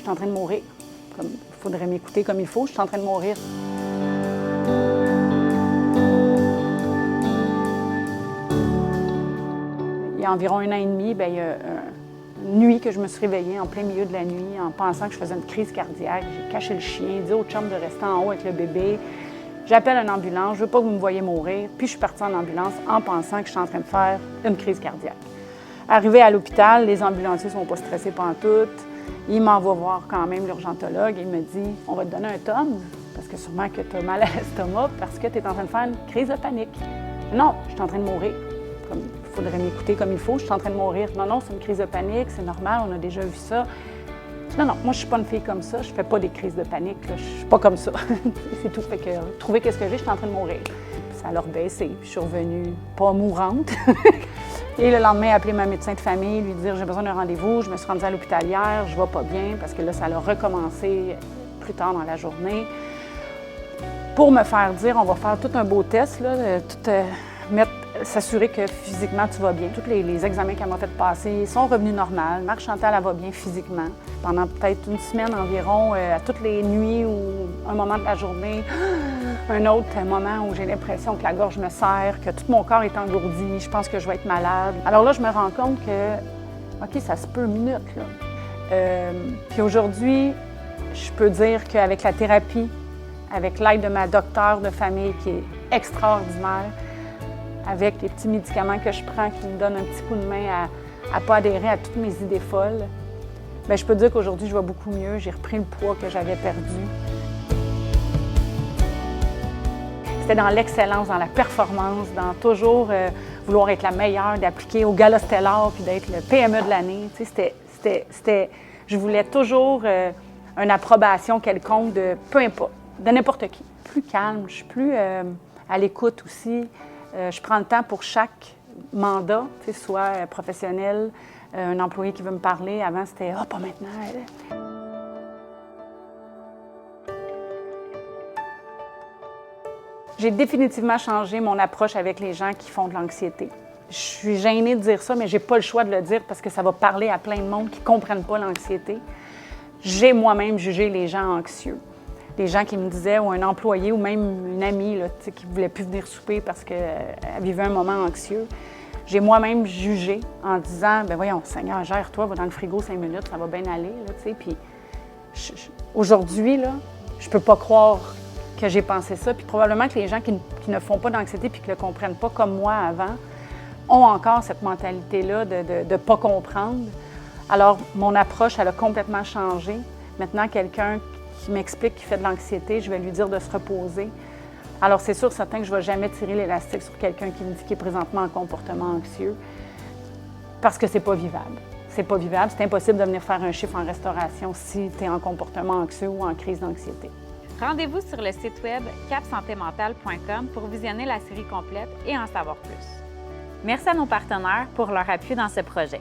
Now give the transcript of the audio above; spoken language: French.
suis en train de mourir. Il faudrait m'écouter comme il faut, je suis en train de mourir. Il y a environ 1 an et demi, il y a une nuit que je me suis réveillée en plein milieu de la nuit en pensant que je faisais une crise cardiaque. J'ai caché le chien, dit au chum de rester en haut avec le bébé. J'appelle une ambulance, je veux pas que vous me voyez mourir. Puis je suis partie en ambulance en pensant que je suis en train de faire une crise cardiaque. Arrivée à l'hôpital, les ambulanciers ne sont pas stressés pantoute. Il m'envoie voir quand même l'urgentologue et il me dit « On va te donner un Tums, parce que sûrement que tu as mal à l'estomac, parce que tu es en train de faire une crise de panique. » Non, je suis en train de mourir. Il faudrait m'écouter comme il faut, je suis en train de mourir. Non, non, c'est une crise de panique, c'est normal, on a déjà vu ça. Non, non, moi, je suis pas une fille comme ça, je fais pas des crises de panique, là. Je suis pas comme ça. C'est tout. Fait que, trouver qu'est-ce que j'ai, je suis en train de mourir. Ça a leur baissé, puis je suis revenue pas mourante. Et le lendemain, appeler ma médecin de famille, lui dire j'ai besoin d'un rendez-vous, je me suis rendue à l'hôpital hier, je vais pas bien, parce que là, ça a recommencé plus tard dans la journée. Pour me faire dire, on va faire tout un beau test, là, s'assurer que physiquement tu vas bien. Tous les examens qu'elle m'a fait passer sont revenus normaux. Marc-Chantal, elle va bien physiquement. Pendant peut-être une semaine environ, à toutes les nuits ou un moment de la journée, un autre moment où j'ai l'impression que la gorge me serre, que tout mon corps est engourdi, je pense que je vais être malade. Alors là, je me rends compte que, OK, ça se peut une minute, là. Puis aujourd'hui, je peux dire qu'avec la thérapie, avec l'aide de ma docteure de famille qui est extraordinaire, avec les petits médicaments que je prends qui me donnent un petit coup de main à ne pas adhérer à toutes mes idées folles, bien, je peux dire qu'aujourd'hui, je vais beaucoup mieux. J'ai repris le poids que j'avais perdu. C'était dans l'excellence, dans la performance, dans toujours vouloir être la meilleure, d'appliquer au Gala Stellar puis d'être le PME de l'année. Tu sais, je voulais toujours une approbation quelconque de peu importe, de n'importe qui. Plus calme, je suis plus à l'écoute aussi. Je prends le temps pour chaque mandat, soit professionnel, un employé qui veut me parler. Avant, c'était « Ah, pas maintenant! » J'ai définitivement changé mon approche avec les gens qui font de l'anxiété. Je suis gênée de dire ça, mais j'ai pas le choix de le dire parce que ça va parler à plein de monde qui ne comprennent pas l'anxiété. J'ai moi-même jugé les gens anxieux. Des gens qui me disaient, ou un employé, ou même une amie là, qui ne voulait plus venir souper parce qu'elle vivait un moment anxieux. J'ai moi-même jugé en disant, ben voyons, Seigneur, gère-toi, va dans le frigo 5 minutes, ça va bien aller. Là, puis aujourd'hui, là, je peux pas croire que j'ai pensé ça. Puis probablement que les gens qui ne font pas d'anxiété puis qui ne le comprennent pas comme moi avant ont encore cette mentalité-là de ne pas comprendre. Alors, mon approche, elle a complètement changé. Maintenant, quelqu'un qui m'explique qu'il fait de l'anxiété, je vais lui dire de se reposer. Alors, c'est sûr, certain que je ne vais jamais tirer l'élastique sur quelqu'un qui me dit qu'il est présentement en comportement anxieux parce que c'est pas vivable. C'est pas vivable. C'est impossible de venir faire un chiffre en restauration si tu es en comportement anxieux ou en crise d'anxiété. Rendez-vous sur le site web capsantémentale.com pour visionner la série complète et en savoir plus. Merci à nos partenaires pour leur appui dans ce projet.